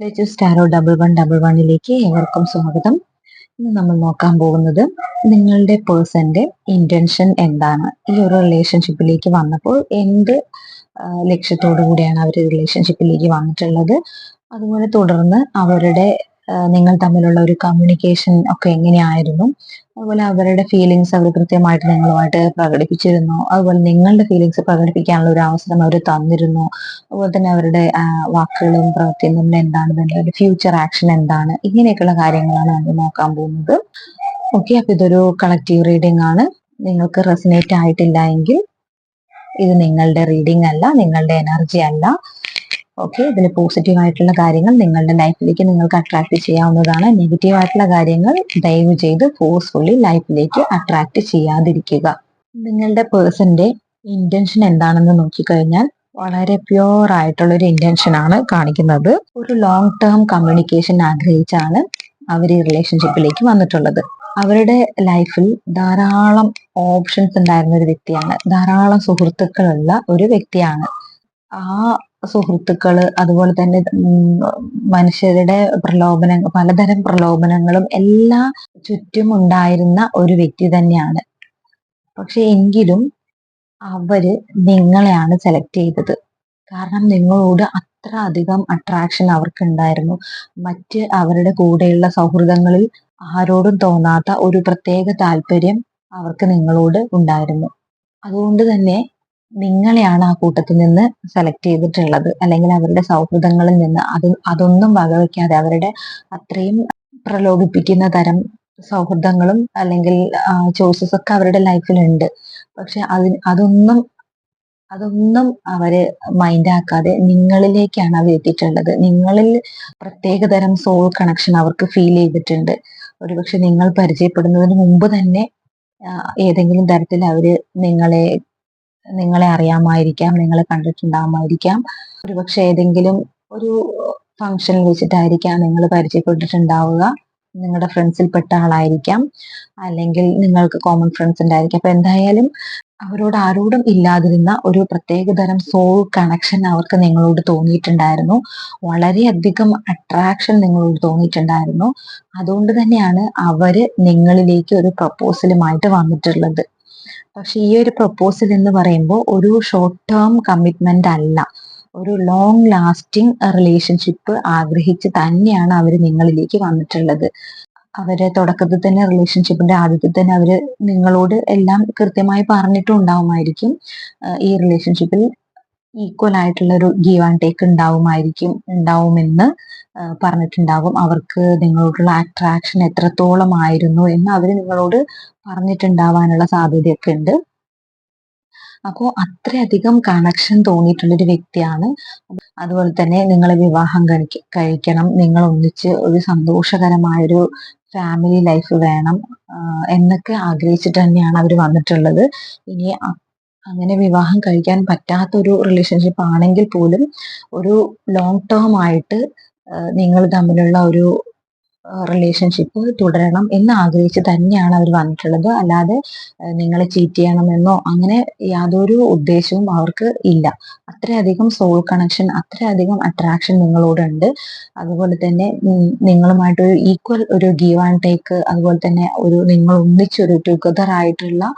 Latest tarot 1111ലേക്ക് ഏവർക്കും സ്വാഗതം. ഇന്ന് നമ്മൾ നോക്കാൻ പോകുന്നത് നിങ്ങളുടെ പേഴ്സന്റെ ഇന്റൻഷൻ എന്താണ്, ഈ ഒരു റിലേഷൻഷിപ്പിലേക്ക് വന്നപ്പോൾ എന്ത് ലക്ഷ്യത്തോടു കൂടിയാണ് അവർ റിലേഷൻഷിപ്പിലേക്ക് വന്നിട്ടുള്ളത്, അതുപോലെ തുടർന്ന് അവരുടെ നിങ്ങൾ തമ്മിലുള്ള ഒരു കമ്മ്യൂണിക്കേഷൻ ഒക്കെ എങ്ങനെയായിരുന്നു, അതുപോലെ അവരുടെ ഫീലിങ്സ് അവർ കൃത്യമായിട്ട് നിങ്ങളുമായിട്ട് പ്രകടിപ്പിച്ചിരുന്നോ, അതുപോലെ നിങ്ങളുടെ ഫീലിങ്സ് പ്രകടിപ്പിക്കാനുള്ള ഒരു അവസരം അവർ തന്നിരുന്നോ, അതുപോലെ തന്നെ അവരുടെ വാക്കുകളും പ്രവൃത്തിയും തമ്മിൽ എന്താണ് ബന്ധം, ഫ്യൂച്ചർ ആക്ഷൻ എന്താണ്, ഇങ്ങനെയൊക്കെയുള്ള കാര്യങ്ങളാണ് നമ്മൾ നോക്കാൻ പോകുന്നത്. ഓക്കെ, അപ്പൊ ഇതൊരു കളക്റ്റീവ് റീഡിംഗ് ആണ്. നിങ്ങൾക്ക് റെസനേറ്റ് ആയിട്ടില്ല എങ്കിൽ ഇത് നിങ്ങളുടെ റീഡിംഗ് അല്ല, നിങ്ങളുടെ എനർജി അല്ല. ഓക്കെ, ഇതിൽ പോസിറ്റീവ് ആയിട്ടുള്ള കാര്യങ്ങൾ നിങ്ങളുടെ ലൈഫിലേക്ക് നിങ്ങൾക്ക് അട്രാക്ട് ചെയ്യാവുന്നതാണ്. നെഗറ്റീവ് ആയിട്ടുള്ള കാര്യങ്ങൾ ദയവ് ചെയ്ത് ഫോഴ്സ്ഫുള്ളി ലൈഫിലേക്ക് അട്രാക്ട് ചെയ്യാതിരിക്കുക. നിങ്ങളുടെ പേഴ്സന്റെ ഇന്റൻഷൻ എന്താണെന്ന് നോക്കിക്കഴിഞ്ഞാൽ വളരെ പ്യുവർ ആയിട്ടുള്ള ഒരു ഇന്റൻഷൻ ആണ് കാണിക്കുന്നത്. ഒരു ലോങ് ടേം കമ്മ്യൂണിക്കേഷൻ ആഗ്രഹിച്ചാണ് അവർ ഈ റിലേഷൻഷിപ്പിലേക്ക് വന്നിട്ടുള്ളത്. അവരുടെ ലൈഫിൽ ധാരാളം ഓപ്ഷൻസ് ഉണ്ടായിരുന്ന ഒരു വ്യക്തിയാണ്, ധാരാളം സുഹൃത്തുക്കളുള്ള ഒരു വ്യക്തിയാണ്. ആ സുഹൃത്തുക്കള്, അതുപോലെ തന്നെ മനുഷ്യരുടെ പലതരം പ്രലോഭനങ്ങളും എല്ലാം ചുറ്റും ഉണ്ടായിരുന്ന ഒരു വ്യക്തി തന്നെയാണ്. പക്ഷെ എങ്കിലും അവര് നിങ്ങളെയാണ് സെലക്ട് ചെയ്തത്. കാരണം നിങ്ങളോട് അത്ര അധികം അട്രാക്ഷൻ അവർക്ക് ഉണ്ടായിരുന്നു. മറ്റ് അവരുടെ കൂടെയുള്ള സൗഹൃദങ്ങളിൽ ആരോടും തോന്നാത്ത ഒരു പ്രത്യേക താല്പര്യം അവർക്ക് നിങ്ങളോട് ഉണ്ടായിരുന്നു. അതുകൊണ്ട് തന്നെ നിങ്ങളെയാണ് ആ കൂട്ടത്തിൽ നിന്ന് സെലക്ട് ചെയ്തിട്ടുള്ളത്, അല്ലെങ്കിൽ അവരുടെ സൗഹൃദങ്ങളിൽ നിന്ന് അതൊന്നും വകവയ്ക്കാതെ അവരുടെ അത്രയും പ്രലോഭിപ്പിക്കുന്ന തരം സൗഹൃദങ്ങളും അല്ലെങ്കിൽ ചോയ്സസ് ഒക്കെ അവരുടെ ലൈഫിലുണ്ട്. പക്ഷെ അതൊന്നും അവര് മൈൻഡ് ആക്കാതെ നിങ്ങളിലേക്കാണ് അവർ എത്തിയിട്ടുള്ളത്. നിങ്ങളിൽ പ്രത്യേകതരം സോൾ കണക്ഷൻ അവർക്ക് ഫീൽ ചെയ്തിട്ടുണ്ട്. ഒരുപക്ഷെ നിങ്ങൾ പരിചയപ്പെടുന്നതിന് മുമ്പ് തന്നെ ഏതെങ്കിലും തരത്തിൽ അവര് നിങ്ങളെ അറിയാമായിരിക്കാം, നിങ്ങളെ കണ്ടിട്ടുണ്ടാവുമായിരിക്കാം. ഒരുപക്ഷെ ഏതെങ്കിലും ഒരു ഫംഗ്ഷനിൽ വെച്ചിട്ടായിരിക്കാം നിങ്ങൾ പരിചയപ്പെട്ടിട്ടുണ്ടാവുക. നിങ്ങളുടെ ഫ്രണ്ട്സിൽ പെട്ട ആളായിരിക്കാം, അല്ലെങ്കിൽ നിങ്ങൾക്ക് കോമൺ ഫ്രണ്ട്സ് ഉണ്ടായിരിക്കാം. അപ്പൊ എന്തായാലും അവരോട് ആരോടും ഇല്ലാതിരുന്ന ഒരു പ്രത്യേകതരം സോൾ കണക്ഷൻ അവർക്ക് നിങ്ങളോട് തോന്നിയിട്ടുണ്ടായിരുന്നു. വളരെയധികം അട്രാക്ഷൻ നിങ്ങളോട് തോന്നിയിട്ടുണ്ടായിരുന്നു. അതുകൊണ്ട് തന്നെയാണ് അവര് നിങ്ങളിലേക്ക് ഒരു പ്രപ്പോസലുമായിട്ട് വന്നിട്ടുള്ളത്. പക്ഷെ ഈ ഒരു പ്രപ്പോസൽ എന്ന് പറയുമ്പോൾ ഒരു ഷോർട്ട് ടേം കമ്മിറ്റ്മെന്റ് അല്ല, ഒരു ലോങ് ലാസ്റ്റിംഗ് റിലേഷൻഷിപ്പ് ആഗ്രഹിച്ച് തന്നെയാണ് അവർ നിങ്ങളിലേക്ക് വന്നിട്ടുള്ളത്. അവര് തുടക്കത്തിൽ തന്നെ, റിലേഷൻഷിപ്പിന്റെ ആദ്യത്തിൽ തന്നെ അവര് നിങ്ങളോട് എല്ലാം കൃത്യമായി പറഞ്ഞിട്ടും ഉണ്ടാവുമായിരിക്കും. ഈ റിലേഷൻഷിപ്പിൽ ഈക്വൽ ആയിട്ടുള്ള ഒരു ഗീവ് ആൻഡ് ടേക്ക് ഉണ്ടാവുമെന്ന് പറഞ്ഞിട്ടുണ്ടാകും. അവർക്ക് നിങ്ങളോടുള്ള അട്രാക്ഷൻ എത്രത്തോളം ആയിരുന്നു എന്ന് അവർ നിങ്ങളോട് പറഞ്ഞിട്ടുണ്ടാവാനുള്ള സാധ്യതയൊക്കെ ഉണ്ട്. അപ്പോൾ അത്രയധികം കണക്ഷൻ തോന്നിയിട്ടുള്ളൊരു വ്യക്തിയാണ്. അതുപോലെ തന്നെ നിങ്ങളെ വിവാഹം കഴിക്കണം, നിങ്ങൾ ഒന്നിച്ച് ഒരു സന്തോഷകരമായൊരു ഫാമിലി ലൈഫ് വേണം എന്നൊക്കെ ആഗ്രഹിച്ചിട്ട് തന്നെയാണ് അവർ വന്നിട്ടുള്ളത്. ഇനി അങ്ങനെ വിവാഹം കഴിക്കാൻ പറ്റാത്ത ഒരു റിലേഷൻഷിപ്പ് ആണെങ്കിൽ പോലും ഒരു ലോങ് ടേം ആയിട്ട് നിങ്ങൾ തമ്മിലുള്ള ഒരു റിലേഷൻഷിപ്പ് തുടരണം എന്ന് ആഗ്രഹിച്ച് തന്നെയാണ് അവർ വന്നിട്ടുള്ളത്. അല്ലാതെ നിങ്ങളെ ചീറ്റ് ചെയ്യണമെന്നോ അങ്ങനെ യാതൊരു ഉദ്ദേശവും അവർക്ക് ഇല്ല. അത്രയധികം സോൾ കണക്ഷൻ, അത്രയധികം അട്രാക്ഷൻ നിങ്ങളോടുണ്ട്. അതുപോലെ തന്നെ നിങ്ങളുമായിട്ടൊരു ഈക്വൽ ഒരു ഗീവ് ആൻഡ് ടേക്ക്, അതുപോലെ തന്നെ നിങ്ങൾ ഒന്നിച്ചൊരു ടുഗദർ ആയിട്ടുള്ള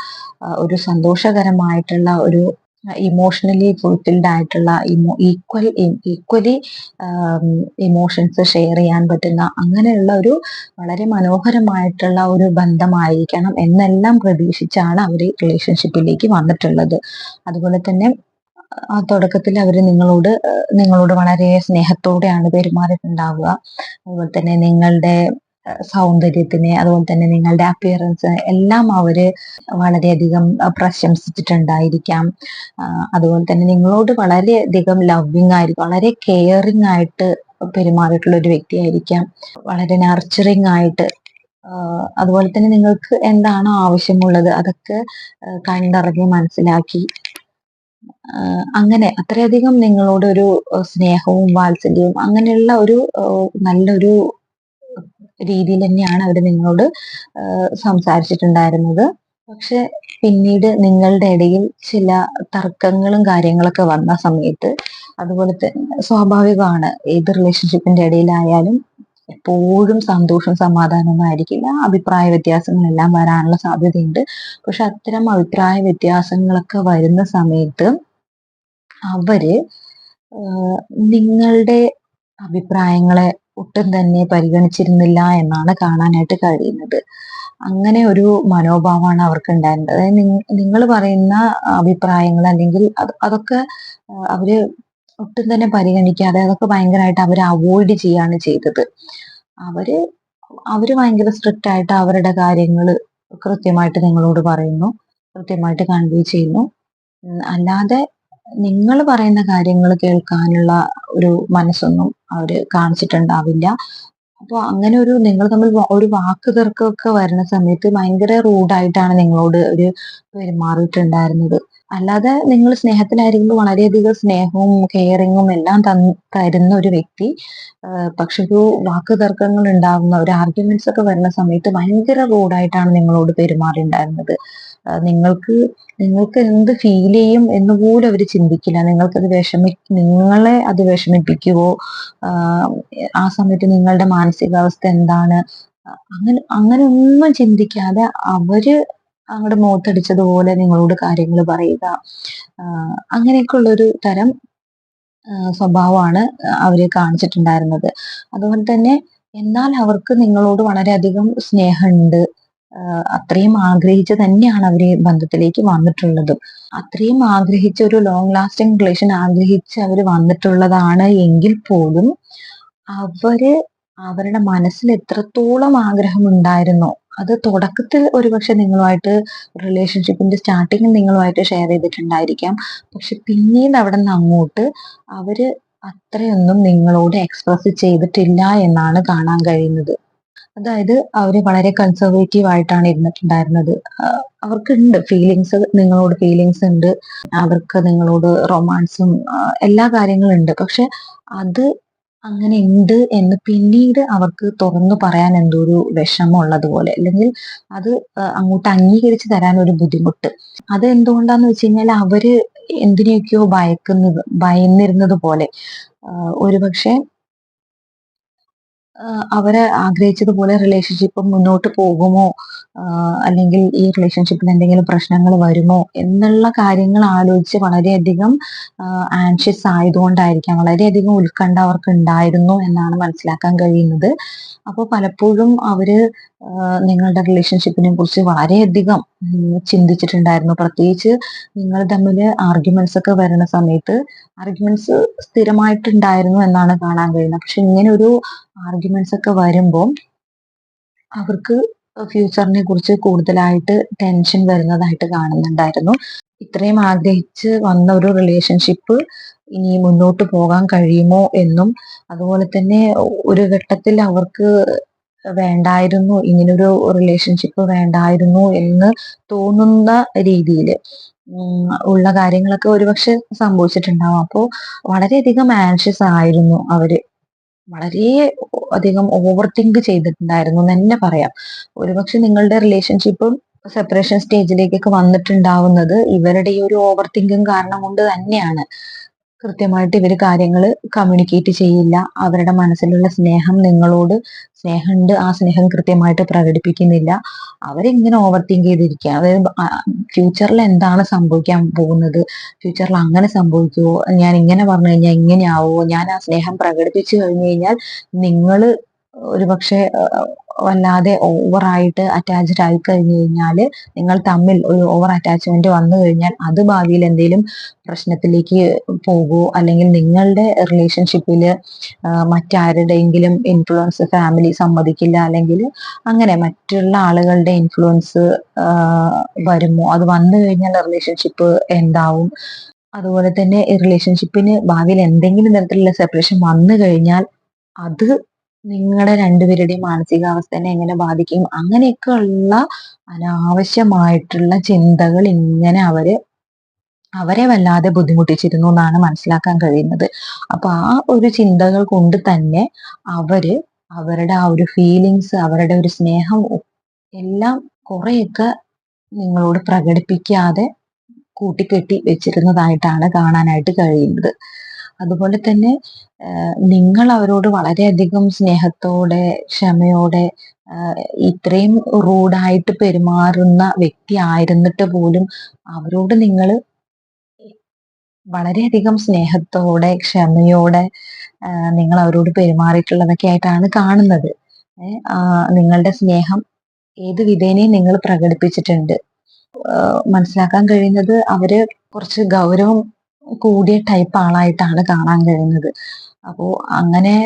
ഒരു സന്തോഷകരമായിട്ടുള്ള ഒരു ഇമോഷണലി ഫുൾഫിൽഡ് ആയിട്ടുള്ള ഈക്വലി ഇമോഷൻസ് ഷെയർ ചെയ്യാൻ പറ്റുന്ന അങ്ങനെയുള്ള ഒരു വളരെ മനോഹരമായിട്ടുള്ള ഒരു ബന്ധമായിരിക്കണം എന്നെല്ലാം പ്രതീക്ഷിച്ചാണ് അവർ റിലേഷൻഷിപ്പിലേക്ക് വന്നിട്ടുള്ളത്. അതുപോലെ തന്നെ ആ തുടക്കത്തിൽ അവർ നിങ്ങളോട് വളരെ സ്നേഹത്തോടെയാണ് പെരുമാറിയിട്ടുണ്ടാവുക. അതുപോലെ തന്നെ നിങ്ങളുടെ സൗന്ദര്യത്തിനെ, അതുപോലെ തന്നെ നിങ്ങളുടെ അപ്പിയറൻസ് എല്ലാം അവര് വളരെയധികം പ്രശംസിച്ചിട്ടുണ്ടായിരിക്കാം. അതുപോലെ തന്നെ നിങ്ങളോട് വളരെയധികം ലവിങ് ആയിരിക്കും, വളരെ കെയറിങ് ആയിട്ട് പെരുമാറിയിട്ടുള്ള ഒരു വ്യക്തിയായിരിക്കാം, വളരെ നർച്ചറിങ് ആയിട്ട്. അതുപോലെ തന്നെ നിങ്ങൾക്ക് എന്താണോ ആവശ്യമുള്ളത് അതൊക്കെ കണ്ടറിഞ്ഞ് മനസ്സിലാക്കി അങ്ങനെ അത്രയധികം നിങ്ങളോട് ഒരു സ്നേഹവും വാത്സല്യവും അങ്ങനെയുള്ള ഒരു നല്ലൊരു രീതിയിൽ തന്നെയാണ് അവർ നിങ്ങളോട് സംസാരിച്ചിട്ടുണ്ടായിരുന്നത്. പക്ഷെ പിന്നീട് നിങ്ങളുടെ ഇടയിൽ ചില തർക്കങ്ങളും കാര്യങ്ങളൊക്കെ വന്ന സമയത്ത്, അതുപോലെ തന്നെ സ്വാഭാവികമാണ് ഏത് റിലേഷൻഷിപ്പിന്റെ ഇടയിലായാലും എപ്പോഴും സന്തോഷം സമാധാനമൊന്നും ആയിരിക്കില്ല. അഭിപ്രായ വ്യത്യാസങ്ങളെല്ലാം വരാനുള്ള സാധ്യതയുണ്ട്. പക്ഷെ അത്തരം അഭിപ്രായ വ്യത്യാസങ്ങളൊക്കെ വരുന്ന സമയത്ത് അവര് ആഹ് നിങ്ങളുടെ അഭിപ്രായങ്ങളെ ഒട്ടും തന്നെ പരിഗണിച്ചിരുന്നില്ല എന്നാണ് കാണാനായിട്ട് കഴിയുന്നത്. അങ്ങനെ ഒരു മനോഭാവമാണ് അവർക്കുണ്ടായിരുന്നത്. അതായത് നിങ്ങൾ പറയുന്ന അഭിപ്രായങ്ങൾ അല്ലെങ്കിൽ അതൊക്കെ അവര് ഒട്ടും തന്നെ പരിഗണിക്കാതെ അതൊക്കെ ഭയങ്കരമായിട്ട് അവര് അവോയ്ഡ് ചെയ്യാണ് ചെയ്തത്. അവര് അവര് ഭയങ്കര സ്ട്രിക്റ്റ് ആയിട്ട് അവരുടെ കാര്യങ്ങള് കൃത്യമായിട്ട് നിങ്ങളോട് പറയുന്നു. കൃത്യമായിട്ട് കൺവേ ചെയ്യുന്നു. അല്ലാതെ നിങ്ങൾ പറയുന്ന കാര്യങ്ങൾ കേൾക്കാനുള്ള ഒരു മനസ്സൊന്നും അവര് കാണിച്ചിട്ടുണ്ടാവില്ല. അപ്പൊ അങ്ങനെ ഒരു നിങ്ങൾ തമ്മിൽ ഒരു വാക്ക് തർക്കമൊക്കെ വരുന്ന സമയത്ത് ഭയങ്കര റൂഡായിട്ടാണ് നിങ്ങളോട് ഒരു പെരുമാറിയിട്ടുണ്ടായിരുന്നത്. അല്ലാതെ നിങ്ങൾ സ്നേഹത്തിലായിരിക്കുമ്പോൾ വളരെയധികം സ്നേഹവും കെയറിങ്ങും എല്ലാം തരുന്ന ഒരു വ്യക്തി, പക്ഷെ ഒരു വാക്ക് തർക്കങ്ങൾ ഉണ്ടാവുന്ന ഒരു ആർഗ്യുമെന്റ്സ് ഒക്കെ വരുന്ന സമയത്ത് ഭയങ്കര റൂഡായിട്ടാണ് നിങ്ങളോട് പെരുമാറിയിട്ടുണ്ടായിരുന്നത്. നിങ്ങൾക്ക് നിങ്ങൾക്ക് എന്ത് ഫീൽ ചെയ്യും എന്ന് പോലും അവർ ചിന്തിക്കില്ല. നിങ്ങളെ അത് വിഷമിപ്പിക്കുവോ, ആ സമയത്ത് നിങ്ങളുടെ മാനസികാവസ്ഥ എന്താണ്, അങ്ങനെ അങ്ങനെ ഒന്നും ചിന്തിക്കാതെ അവര് അങ്ങോട്ട് മുഖത്തടിച്ചതുപോലെ നിങ്ങളോട് കാര്യങ്ങൾ പറയുക, അങ്ങനെയൊക്കെ ഉള്ളൊരു തരം സ്വഭാവമാണ് അവര് കാണിച്ചിട്ടുണ്ടായിരുന്നത്. അതുപോലെ തന്നെ എന്നാൽ അവർക്ക് നിങ്ങളോട് വളരെയധികം സ്നേഹമുണ്ട്. അത്രയും ആഗ്രഹിച്ച് തന്നെയാണ് അവര് ബന്ധത്തിലേക്ക് വന്നിട്ടുള്ളതും. അത്രയും ആഗ്രഹിച്ച ഒരു ലോങ് ലാസ്റ്റിംഗ് റിലേഷൻ ആഗ്രഹിച്ച് അവര് വന്നിട്ടുള്ളതാണ് എങ്കിൽ പോലും അവര് അവരുടെ മനസ്സിൽ എത്രത്തോളം ആഗ്രഹമുണ്ടായിരുന്നോ അത് തുടക്കത്തിൽ ഒരുപക്ഷെ നിങ്ങളുമായിട്ട് റിലേഷൻഷിപ്പിന്റെ സ്റ്റാർട്ടിങ്ങിൽ നിങ്ങളുമായിട്ട് ഷെയർ ചെയ്തിട്ടുണ്ടായിരിക്കാം. പക്ഷെ പിന്നീട് അവിടെ നിന്ന് അങ്ങോട്ട് അവര് അത്രയൊന്നും നിങ്ങളോട് എക്സ്പ്രസ് ചെയ്തിട്ടില്ല എന്നാണ് കാണാൻ കഴിയുന്നത്. അതായത് അവര് വളരെ കൺസർവേറ്റീവ് ആയിട്ടാണ് ഇരുന്നിട്ടുണ്ടായിരുന്നത്. അവർക്കുണ്ട് ഫീലിങ്സ്, നിങ്ങളോട് ഫീലിങ്സ് ഉണ്ട്. അവർക്ക് നിങ്ങളോട് റൊമാൻസും എല്ലാ കാര്യങ്ങളും ഉണ്ട്. പക്ഷെ അത് അങ്ങനെ ഉണ്ട് എന്ന് പിന്നീട് അവർക്ക് തുറന്നു പറയാൻ എന്തോ ഒരു വിഷമം ഉള്ളതുപോലെ, അല്ലെങ്കിൽ അത് അങ്ങോട്ട് അംഗീകരിച്ച് തരാൻ ഒരു ബുദ്ധിമുട്ട്. അത് എന്തുകൊണ്ടാന്ന് വെച്ച് കഴിഞ്ഞാൽ അവര് എന്തിനെയൊക്കെയോ ഭയന്നിരുന്നത് പോലെ. ഒരുപക്ഷെ അവര് ആഗ്രഹിച്ചതുപോലെ റിലേഷൻഷിപ്പ് മുന്നോട്ട് പോകുമോ, അല്ലെങ്കിൽ ഈ റിലേഷൻഷിപ്പിൽ എന്തെങ്കിലും പ്രശ്നങ്ങൾ വരുമോ എന്നുള്ള കാര്യങ്ങൾ ആലോചിച്ച് വളരെയധികം ആൻഷ്യസ് ആയതുകൊണ്ടായിരിക്കാം, വളരെയധികം ഉത്കണ്ഠ അവർക്ക് ഉണ്ടായിരുന്നു എന്നാണ് മനസ്സിലാക്കാൻ കഴിയുന്നത്. അപ്പോൾ പലപ്പോഴും അവര് നിങ്ങളുടെ റിലേഷൻഷിപ്പിനെ കുറിച്ച് വളരെയധികം ചിന്തിച്ചിട്ടുണ്ടായിരുന്നു. പ്രത്യേകിച്ച് നിങ്ങൾ തമ്മിൽ ആർഗ്യുമെന്റ്സ് ഒക്കെ വരുന്ന സമയത്ത് ആർഗ്യുമെന്റ്സ് സ്ഥിരമായിട്ടുണ്ടായിരുന്നു എന്നാണ് കാണാൻ കഴിയുന്നത്. പക്ഷെ ഇങ്ങനെ ഒരു ആർഗ്യുമെന്റ്സ് ഒക്കെ വരുമ്പോൾ അവർക്ക് ഫ്യൂച്ചറിനെ കുറിച്ച് കൂടുതലായിട്ട് ടെൻഷൻ വരുന്നതായിട്ട് കാണുന്നുണ്ടായിരുന്നു. ഇത്രയും ആഗ്രഹിച്ച് വന്ന ഒരു റിലേഷൻഷിപ്പ് ഇനി മുന്നോട്ട് പോകാൻ കഴിയുമോ എന്നും, അതുപോലെ തന്നെ ഒരു ഘട്ടത്തിൽ അവർക്ക് വേണ്ടായിരുന്നു, ഇങ്ങനൊരു റിലേഷൻഷിപ്പ് വേണ്ടായിരുന്നു എന്ന് തോന്നുന്ന രീതിയിൽ ഉള്ള കാര്യങ്ങളൊക്കെ ഒരുപക്ഷെ സംഭവിച്ചിട്ടുണ്ടാവും. അപ്പോൾ വളരെയധികം ആൻഷ്യസ് ആയിരുന്നു അവര്. വളരെ അധികം ഓവർ തിങ്ക് ചെയ്തിട്ടുണ്ടായിരുന്നു എന്ന് തന്നെ പറയാം. ഒരുപക്ഷെ നിങ്ങളുടെ റിലേഷൻഷിപ്പും സെപ്പറേഷൻ സ്റ്റേജിലേക്കൊക്കെ വന്നിട്ടുണ്ടാവുന്നത് ഇവരുടെ ഈ ഒരു ഓവർ തിങ്കിങ് കാരണം കൊണ്ട് തന്നെയാണ്. കൃത്യമായിട്ട് ഇവര് കാര്യങ്ങൾ കമ്മ്യൂണിക്കേറ്റ് ചെയ്യില്ല. അവരുടെ മനസ്സിലുള്ള സ്നേഹം നിങ്ങളോട് സ്നേഹമുണ്ട്, ആ സ്നേഹം കൃത്യമായിട്ട് പ്രകടിപ്പിക്കുന്നില്ല. അവരിങ്ങനെ ഓവർ തിങ്ക് ചെയ്തിരിക്കുക. അതായത് ഫ്യൂച്ചറിൽ എന്താണ് സംഭവിക്കാൻ പോകുന്നത്, ഫ്യൂച്ചറിൽ അങ്ങനെ സംഭവിക്കുമോ, ഞാൻ ഇങ്ങനെ പറഞ്ഞു കഴിഞ്ഞാൽ ഇങ്ങനെയാവോ, ഞാൻ ആ സ്നേഹം പ്രകടിപ്പിച്ചു കഴിഞ്ഞു കഴിഞ്ഞാൽ നിങ്ങൾ ഒരുപക്ഷെ വല്ലാതെ ഓവറായിട്ട് അറ്റാച്ച്ഡ് ആയി കഴിഞ്ഞു കഴിഞ്ഞാൽ, നിങ്ങൾ തമ്മിൽ ഒരു ഓവർ അറ്റാച്ച്മെന്റ് വന്നു കഴിഞ്ഞാൽ അത് ഭാവിയിൽ എന്തെങ്കിലും പ്രശ്നത്തിലേക്ക് പോകുമോ, അല്ലെങ്കിൽ നിങ്ങളുടെ റിലേഷൻഷിപ്പില് മറ്റാരുടെയെങ്കിലും ഇൻഫ്ലുവൻസ് ഫാമിലി സമ്മതിക്കില്ല, അല്ലെങ്കിൽ അങ്ങനെ മറ്റുള്ള ആളുകളുടെ ഇൻഫ്ലുവൻസ് വരുമോ, അത് വന്നു കഴിഞ്ഞാൽ റിലേഷൻഷിപ്പ് എന്താവും. അതുപോലെ തന്നെ ഈ റിലേഷൻഷിപ്പിന് ഭാവിയിൽ എന്തെങ്കിലും തരത്തിലുള്ള സെപ്പറേഷൻ വന്നു കഴിഞ്ഞാൽ അത് നിങ്ങളുടെ രണ്ടുപേരുടെയും മാനസികാവസ്ഥനെ എങ്ങനെ ബാധിക്കും, അങ്ങനെയൊക്കെ ഉള്ള അനാവശ്യമായിട്ടുള്ള ചിന്തകൾ ഇങ്ങനെ അവരെ വല്ലാതെ ബുദ്ധിമുട്ടിച്ചിരുന്നു എന്നാണ് മനസ്സിലാക്കാൻ കഴിയുന്നത്. അപ്പൊ ആ ഒരു ചിന്തകൾ കൊണ്ട് തന്നെ അവര് അവരുടെ ആ ഒരു ഫീലിങ്സ്, അവരുടെ ഒരു സ്നേഹം എല്ലാം കുറെയൊക്കെ നിങ്ങളോട് പ്രകടിപ്പിക്കാതെ കൂട്ടിക്കെട്ടി വെച്ചിരുന്നതായിട്ടാണ് കാണാനായിട്ട് കഴിയുന്നത്. അതുപോലെ തന്നെ നിങ്ങൾ അവരോട് വളരെയധികം സ്നേഹത്തോടെ, ക്ഷമയോടെ, ഇത്രയും റൂഡായിട്ട് പെരുമാറുന്ന വ്യക്തി ആയിരുന്നിട്ട് പോലും അവരോട് നിങ്ങൾ വളരെയധികം സ്നേഹത്തോടെ, ക്ഷമയോടെ നിങ്ങൾ അവരോട് പെരുമാറിയിട്ടുള്ളതൊക്കെ ആയിട്ടാണ് കാണുന്നത്. നിങ്ങളുടെ സ്നേഹം ഏത് വിധേനയും നിങ്ങൾ പ്രകടിപ്പിച്ചിട്ടുണ്ട്. മനസ്സിലാക്കാൻ കഴിയുന്നത് അവര് കുറച്ച് ഗൗരവം കൂടിയ ടൈപ്പ് ആളായിട്ടാണ് കാണാൻ കഴിയുന്നത്. അപ്പോ അങ്ങനെ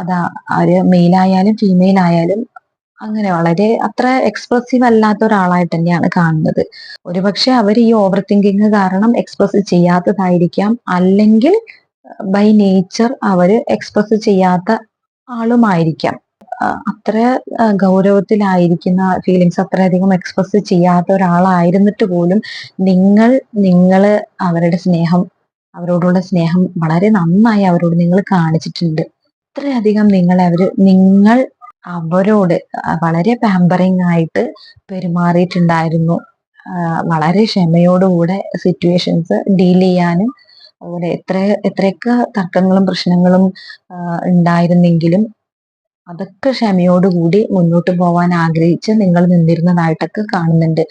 അതാ അവര് മെയിൽ ആയാലും ഫീമെയിൽ ആയാലും അങ്ങനെ വളരെ അത്ര എക്സ്പ്രസീവ് അല്ലാത്ത ഒരാളായിട്ട് തന്നെയാണ് കാണുന്നത്. ഒരുപക്ഷെ അവർ ഈ ഓവർ തിങ്കിങ് കാരണം എക്സ്പ്രസ് ചെയ്യാത്തതായിരിക്കാം, അല്ലെങ്കിൽ ബൈ നേച്ചർ അവര് എക്സ്പ്രസ് ചെയ്യാത്ത ആളുമായിരിക്കാം. അത്ര ഗൗരവത്തിലായിരിക്കുന്ന ഫീലിങ്സ് അത്രയധികം എക്സ്പ്രസ് ചെയ്യാത്ത ഒരാളായിരുന്നിട്ട് പോലും നിങ്ങള് അവരുടെ സ്നേഹം, അവരോടുള്ള സ്നേഹം വളരെ നന്നായി അവരോട് നിങ്ങൾ കാണിച്ചിട്ടുണ്ട്. അത്രയധികം നിങ്ങൾ അവരോട് വളരെ പാമ്പറിങ് ആയിട്ട് പെരുമാറിയിട്ടുണ്ടായിരുന്നു. വളരെ ക്ഷമയോടുകൂടെ സിറ്റുവേഷൻസ് ഡീൽ ചെയ്യാനും, അതുപോലെ എത്രയൊക്കെ തർക്കങ്ങളും പ്രശ്നങ്ങളും ഉണ്ടായിരുന്നെങ്കിലും അതൊക്കെ ക്ഷമയോടുകൂടി മുന്നോട്ട് പോവാൻ ആഗ്രഹിച്ച് നിങ്ങൾ നിന്നിരുന്നതായിട്ടൊക്കെ കാണുന്നുണ്ട്.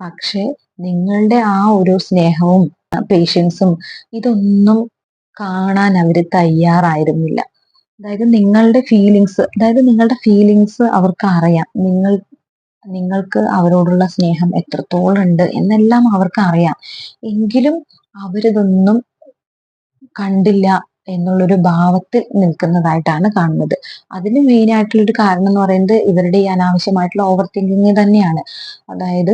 പക്ഷെ നിങ്ങളുടെ ആ ഒരു സ്നേഹവും പേഷ്യൻസും ഇതൊന്നും കാണാൻ അവര് തയ്യാറായിരുന്നില്ല. അതായത് നിങ്ങളുടെ ഫീലിങ്സ് അവർക്ക് അറിയാം. നിങ്ങൾക്ക് അവരോടുള്ള സ്നേഹം എത്രത്തോളം ഉണ്ട് എന്നെല്ലാം അവർക്ക് അറിയാം. എങ്കിലും അവരിതൊന്നും കണ്ടില്ല എന്നുള്ളൊരു ഭാവത്തിൽ നിൽക്കുന്നതായിട്ടാണ് കാണുന്നത്. അതിന് മെയിൻ ആയിട്ടുള്ള ഒരു കാരണം എന്ന് പറയുന്നത് ഇവരുടെ ഈ അനാവശ്യമായിട്ടുള്ള ഓവർ തിങ്കിങ് തന്നെയാണ്. അതായത്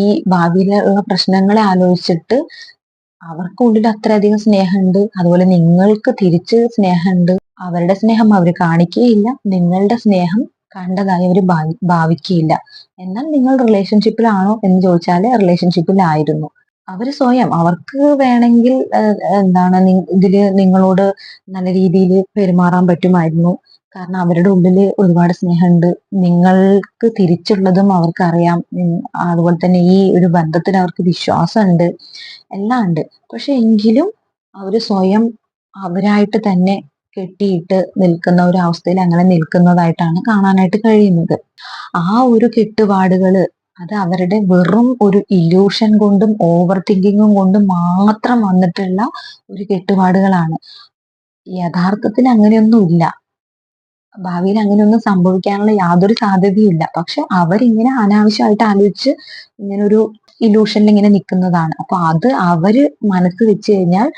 ഈ ഭാവിയിലുള്ള പ്രശ്നങ്ങളെ ആലോചിച്ചിട്ട് അവർക്കുള്ളിൽ അത്രയധികം സ്നേഹമുണ്ട്, അതുപോലെ നിങ്ങൾക്ക് തിരിച്ച് സ്നേഹമുണ്ട്. അവരുടെ സ്നേഹം അവർ കാണിക്കുകയില്ല, നിങ്ങളുടെ സ്നേഹം കണ്ടതായി അവർ ഭാവിക്കുകയില്ല. എന്നാൽ നിങ്ങൾ റിലേഷൻഷിപ്പിലാണോ എന്ന് ചോദിച്ചാൽ റിലേഷൻഷിപ്പിലായിരുന്നു. അവര് സ്വയം അവർക്ക് വേണമെങ്കിൽ ഇതില് നിങ്ങളോട് നല്ല രീതിയിൽ പെരുമാറാൻ പറ്റുമായിരുന്നു. കാരണം അവരുടെ ഉള്ളില് ഒരുപാട് സ്നേഹമുണ്ട്, നിങ്ങൾക്ക് തിരിച്ചുള്ളതും അവർക്കറിയാം. അതുപോലെ തന്നെ ഈ ഒരു ബന്ധത്തിൽ അവർക്ക് വിശ്വാസമുണ്ട്, എല്ലാം ഉണ്ട്. പക്ഷെ എങ്കിലും അവര് സ്വയം അവരായിട്ട് തന്നെ കെട്ടിയിട്ട് നിൽക്കുന്ന ഒരു അവസ്ഥയിൽ അങ്ങനെ നിൽക്കുന്നതായിട്ടാണ് കാണാനായിട്ട് കഴിയുന്നത്. ആ ഒരു കെട്ടുപാടുകള് അത് അവരുടെ വെറും ഒരു ഇല്യൂഷൻ കൊണ്ടും ഓവർ തിങ്കിങ്ങും കൊണ്ടും മാത്രം വന്നിട്ടുള്ള ഒരു കെട്ടുപാടുകളാണ്. യഥാർത്ഥത്തിൽ അങ്ങനെയൊന്നുമില്ല. ഭാവിയിൽ അങ്ങനെയൊന്നും സംഭവിക്കാനുള്ള യാതൊരു സാധ്യതയും. പക്ഷെ അവരിങ്ങനെ അനാവശ്യമായിട്ട് ആലോചിച്ച് ഇങ്ങനെ ഒരു ഇലൂഷനിൽ ഇങ്ങനെ നിൽക്കുന്നതാണ്. അപ്പൊ അത് അവര് മനസ്സ് വെച്ച് കഴിഞ്ഞാൽ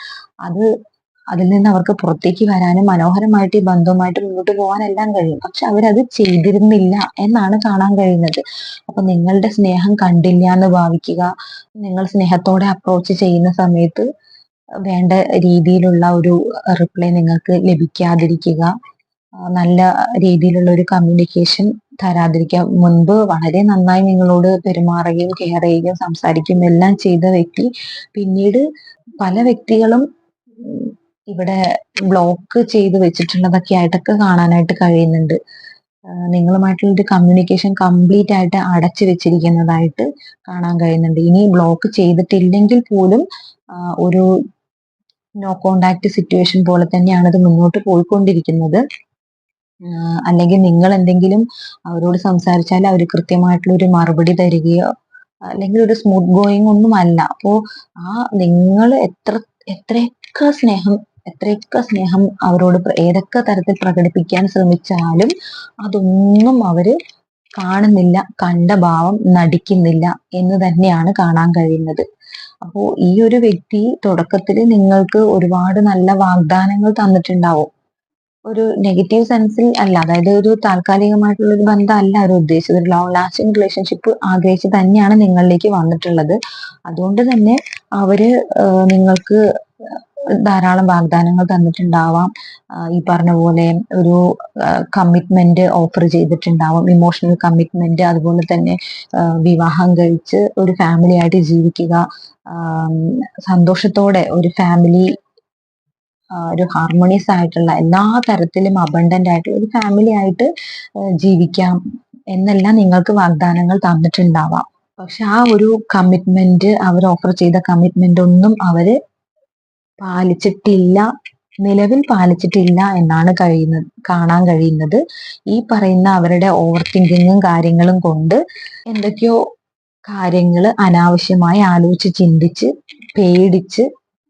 അതിൽ നിന്ന് അവർക്ക് പുറത്തേക്ക് വരാനും മനോഹരമായിട്ട് ഈ ബന്ധവുമായിട്ട് മുന്നോട്ട് പോകാൻ എല്ലാം കഴിയും. പക്ഷെ അവരത് ചെയ്തിരുന്നില്ല എന്നാണ് കാണാൻ കഴിയുന്നത്. അപ്പൊ നിങ്ങളുടെ സ്നേഹം കണ്ടില്ല എന്ന് ഭാവിക്കുക. നിങ്ങൾ സ്നേഹത്തോടെ അപ്രോച്ച് ചെയ്യുന്ന സമയത്ത് വേണ്ട രീതിയിലുള്ള ഒരു റിപ്ലൈ നിങ്ങൾക്ക് ലഭിക്കാതിരിക്കുക, നല്ല രീതിയിലുള്ള ഒരു കമ്മ്യൂണിക്കേഷൻ തരാതിരിക്കുക. മുൻപ് വളരെ നന്നായി നിങ്ങളോട് പെരുമാറുകയും കെയർ ചെയ്യുകയും സംസാരിക്കുകയും എല്ലാം ചെയ്ത വ്യക്തി പിന്നീട് പല വ്യക്തികളും ഇവിടെ ബ്ലോക്ക് ചെയ്ത് വെച്ചിട്ടുള്ളതൊക്കെ ആയിട്ടൊക്കെ കാണാനായിട്ട് കഴിയുന്നുണ്ട്. നിങ്ങളുമായിട്ടുള്ള ഒരു കമ്മ്യൂണിക്കേഷൻ കംപ്ലീറ്റ് ആയിട്ട് അടച്ചു വെച്ചിരിക്കുന്നതായിട്ട് കാണാൻ കഴിയുന്നുണ്ട്. ഇനി ബ്ലോക്ക് ചെയ്തിട്ടില്ലെങ്കിൽ പോലും ഒരു നോ കോണ്ടാക്ട് സിറ്റുവേഷൻ പോലെ തന്നെയാണ് അത് മുന്നോട്ട് പോയിക്കൊണ്ടിരിക്കുന്നത്. അല്ലെങ്കിൽ നിങ്ങൾ എന്തെങ്കിലും അവരോട് സംസാരിച്ചാൽ അവർ കൃത്യമായിട്ടുള്ള ഒരു മറുപടി തരികയോ അല്ലെങ്കിൽ ഒരു സ്മൂത്ത് ഗോയിങ് ഒന്നും അല്ല. അപ്പോ നിങ്ങൾ എത്രയൊക്കെ സ്നേഹം അവരോട് ഏതൊക്കെ തരത്തിൽ പ്രകടിപ്പിക്കാൻ ശ്രമിച്ചാലും അതൊന്നും അവര് കാണുന്നില്ല, കണ്ട ഭാവം നടിക്കുന്നില്ല എന്ന് തന്നെയാണ് കാണാൻ കഴിയുന്നത്. അപ്പോ ഈ ഒരു വ്യക്തി തുടക്കത്തിൽ നിങ്ങൾക്ക് ഒരുപാട് നല്ല വാഗ്ദാനങ്ങൾ തന്നിട്ടുണ്ടാവും. ഒരു നെഗറ്റീവ് സെൻസിൽ അല്ല, അതായത് ഒരു താൽക്കാലികമായിട്ടുള്ള ഒരു ബന്ധം അല്ല അവർ ഉദ്ദേശിച്ചത്. ഒരു ലോങ് ലാസ്റ്റിംഗ് റിലേഷൻഷിപ്പ് ആഗ്രഹിച്ച് തന്നെയാണ് നിങ്ങളിലേക്ക് വന്നിട്ടുള്ളത്. അതുകൊണ്ട് തന്നെ അവര് നിങ്ങൾക്ക് ധാരാളം വാഗ്ദാനങ്ങൾ തന്നിട്ടുണ്ടാവാം. ഈ പറഞ്ഞ പോലെ ഒരു കമ്മിറ്റ്മെന്റ് ഓഫർ ചെയ്തിട്ടുണ്ടാവാം, ഇമോഷണൽ കമ്മിറ്റ്മെന്റ്. അതുപോലെ തന്നെ വിവാഹം കഴിച്ച് ഒരു ഫാമിലി ആയിട്ട് ജീവിക്കുക, സന്തോഷത്തോടെ ഒരു ഫാമിലി, ഒരു ഹാർമോണിയസ് ആയിട്ടുള്ള എല്ലാ തരത്തിലും അബണ്ടന്റ് ആയിട്ടുള്ള ഒരു ഫാമിലി ആയിട്ട് ജീവിക്കാം എന്നെല്ലാം നിങ്ങൾക്ക് വാഗ്ദാനങ്ങൾ തന്നിട്ടുണ്ടാവാം. പക്ഷെ ആ ഒരു കമ്മിറ്റ്മെന്റ്, അവർ ഓഫർ ചെയ്ത കമ്മിറ്റ്മെന്റ് ഒന്നും അവര് പാലിച്ചിട്ടില്ല, നിലവിൽ പാലിച്ചിട്ടില്ല എന്നാണ് കാണാൻ കഴിയുന്നത്. ഈ പറയുന്ന അവരുടെ ഓവർ തിങ്കിങ്ങും കാര്യങ്ങളും കൊണ്ട് എന്തൊക്കെയോ കാര്യങ്ങൾ അനാവശ്യമായി ആലോചിച്ച് ചിന്തിച്ച് പേടിച്ച്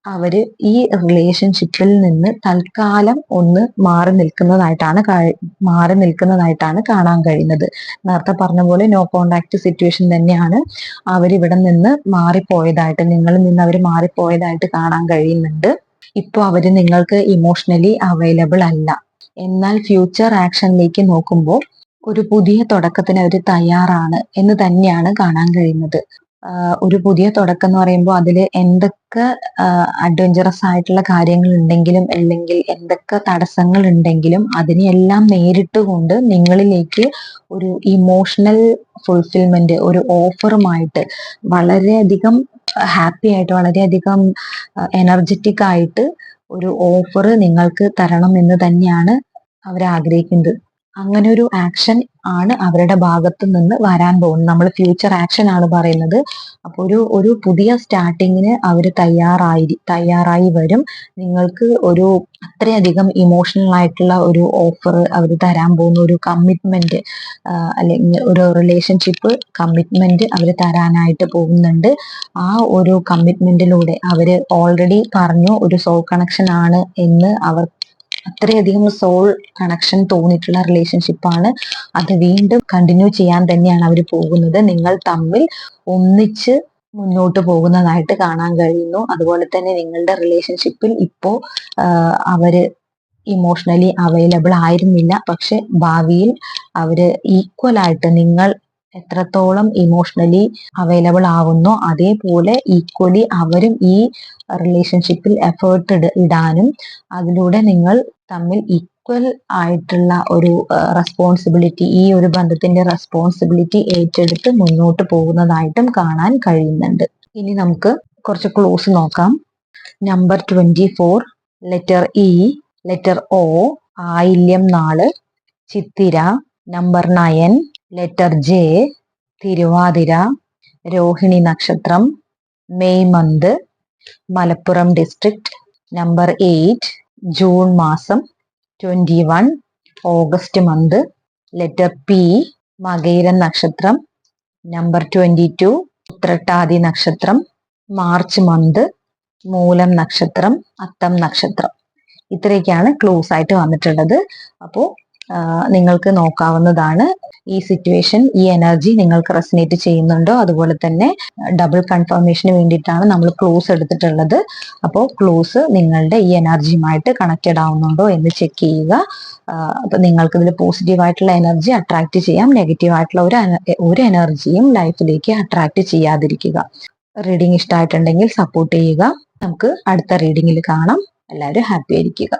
അവര് ഈ റിലേഷൻഷിപ്പിൽ നിന്ന് തൽക്കാലം ഒന്ന് മാറി നിൽക്കുന്നതായിട്ടാണ് കാണാൻ കഴിയുന്നത്. നേരത്തെ പറഞ്ഞ പോലെ നോ കോണ്ടാക്ട് സിറ്റുവേഷൻ തന്നെയാണ്. അവരിവിടെ നിന്ന് മാറിപ്പോയതായിട്ട്, നിങ്ങളിൽ നിന്ന് അവർ മാറിപ്പോയതായിട്ട് കാണാൻ കഴിയുന്നുണ്ട്. ഇപ്പോൾ അവര് നിങ്ങൾക്ക് ഇമോഷണലി അവൈലബിൾ അല്ല. എന്നാൽ ഫ്യൂച്ചർ ആക്ഷനിലേക്ക് നോക്കുമ്പോൾ ഒരു പുതിയ തുടക്കത്തിന് അവർ തയ്യാറാണ് എന്ന് തന്നെയാണ് കാണാൻ കഴിയുന്നത്. ഒരു പുതിയ തുടക്കം എന്ന് പറയുമ്പോൾ അതിൽ എന്തൊക്കെ അഡ്വഞ്ചറസ് ആയിട്ടുള്ള കാര്യങ്ങൾ ഉണ്ടെങ്കിലും, അല്ലെങ്കിൽ എന്തൊക്കെ തടസ്സങ്ങൾ ഉണ്ടെങ്കിലും അതിനെയെല്ലാം നേരിട്ടുകൊണ്ട് നിങ്ങളിലേക്ക് ഒരു ഇമോഷണൽ ഫുൾഫിൽമെന്റ്, ഒരു ഓഫറുമായിട്ട് വളരെയധികം ഹാപ്പി ആയിട്ട്, വളരെയധികം എനർജറ്റിക് ആയിട്ട് ഒരു ഓഫർ നിങ്ങൾക്ക് തരണം എന്ന് തന്നെയാണ് അവർ ആഗ്രഹിക്കുന്നത്. അങ്ങനെ ഒരു ആക്ഷൻ ആണ് അവരുടെ ഭാഗത്തു നിന്ന് വരാൻ പോകുന്നത്. നമ്മൾ ഫ്യൂച്ചർ ആക്ഷൻ ആണ് പറയുന്നത്. അപ്പോൾ ഒരു പുതിയ സ്റ്റാർട്ടിങ്ങിന് അവർ തയ്യാറായി വരും. നിങ്ങൾക്ക് ഒരു അത്രയധികം ഇമോഷണൽ ആയിട്ടുള്ള ഒരു ഓഫർ അവർ തരാൻ പോകുന്ന ഒരു കമ്മിറ്റ്മെന്റ്, അല്ലെങ്കിൽ ഒരു റിലേഷൻഷിപ്പ് കമ്മിറ്റ്മെന്റ് അവർ തരാനായിട്ട് പോകുന്നുണ്ട്. ആ ഒരു കമ്മിറ്റ്മെന്റിലൂടെ അവര് ഓൾറെഡി പറഞ്ഞു ഒരു സോൾ കണക്ഷൻ ആണ് എന്ന്. അവർ അത്രയധികം സോൾ കണക്ഷൻ തോന്നിയിട്ടുള്ള റിലേഷൻഷിപ്പാണ്. അത് വീണ്ടും കണ്ടിന്യൂ ചെയ്യാൻ തന്നെയാണ് അവർ പോകുന്നത്. നിങ്ങൾ തമ്മിൽ ഒന്നിച്ച് മുന്നോട്ട് പോകുന്നതായിട്ട് കാണാൻ കഴിയുന്നു. അതുപോലെ തന്നെ നിങ്ങളുടെ റിലേഷൻഷിപ്പിൽ ഇപ്പോ അവര് ഇമോഷണലി അവൈലബിൾ ആയിരുന്നില്ല, പക്ഷെ ഭാവിയിൽ അവര് ഈക്വൽ ആയിട്ട്, നിങ്ങൾ എത്രത്തോളം ഇമോഷണലി അവൈലബിൾ ആവുന്നോ അതേപോലെ ഈക്വലി അവരും ഈ റിലേഷൻഷിപ്പിൽ എഫേർട്ട് ഇടാനും, അതിലൂടെ നിങ്ങൾ തമ്മിൽ ഈക്വൽ ആയിട്ടുള്ള ഒരു റെസ്പോൺസിബിലിറ്റി, ഈ ഒരു ബന്ധത്തിന്റെ റെസ്പോൺസിബിലിറ്റി ഏറ്റെടുത്ത് മുന്നോട്ട് പോകുന്നതായിട്ടും കാണാൻ കഴിയുന്നുണ്ട്. ഇനി നമുക്ക് കുറച്ച് ക്ലോസ് നോക്കാം. Number 24, letter E, letter O, Ayilyam നാള്, Chithira. Number 9, letter J, Thiruvathira, Rohini നക്ഷത്രം, May month, Malappuram district. Number 8, June മാസം. 21, August month. Letter P, Makayiram നക്ഷത്രം. നമ്പർ 22, ഉത്രട്ടാതി നക്ഷത്രം, മാർച്ച് മന്ത്, മൂലം നക്ഷത്രം, അത്തം നക്ഷത്രം. ഇത്രയൊക്കെയാണ് ക്ലോസ് ആയിട്ട് വന്നിട്ടുള്ളത്. അപ്പോൾ നിങ്ങൾക്ക് നോക്കാവുന്നതാണ് ഈ സിറ്റുവേഷൻ, ഈ എനർജി നിങ്ങൾക്ക് റെസനേറ്റ് ചെയ്യുന്നുണ്ടോ. അതുപോലെ തന്നെ ഡബിൾ കൺഫർമേഷന് വേണ്ടിയിട്ടാണ് നമ്മൾ ക്ലോസ് എടുത്തിട്ടുള്ളത്. അപ്പോൾ ക്ലോസ് നിങ്ങളുടെ ഈ എനർജിയുമായിട്ട് കണക്റ്റഡ് ആവുന്നുണ്ടോ എന്ന് ചെക്ക് ചെയ്യുക. അപ്പൊ നിങ്ങൾക്ക് ഇതിൽ പോസിറ്റീവ് ആയിട്ടുള്ള എനർജി അട്രാക്ട് ചെയ്യാം, നെഗറ്റീവ് ആയിട്ടുള്ള ഒരു എനർജിയും ലൈഫിലേക്ക് അട്രാക്ട് ചെയ്യാതിരിക്കുക. റീഡിംഗ് ഇഷ്ടമായിട്ടുണ്ടെങ്കിൽ സപ്പോർട്ട് ചെയ്യുക. നമുക്ക് അടുത്ത റീഡിങ്ങിൽ കാണാം. എല്ലാവരും ഹാപ്പി ആയിരിക്കുക.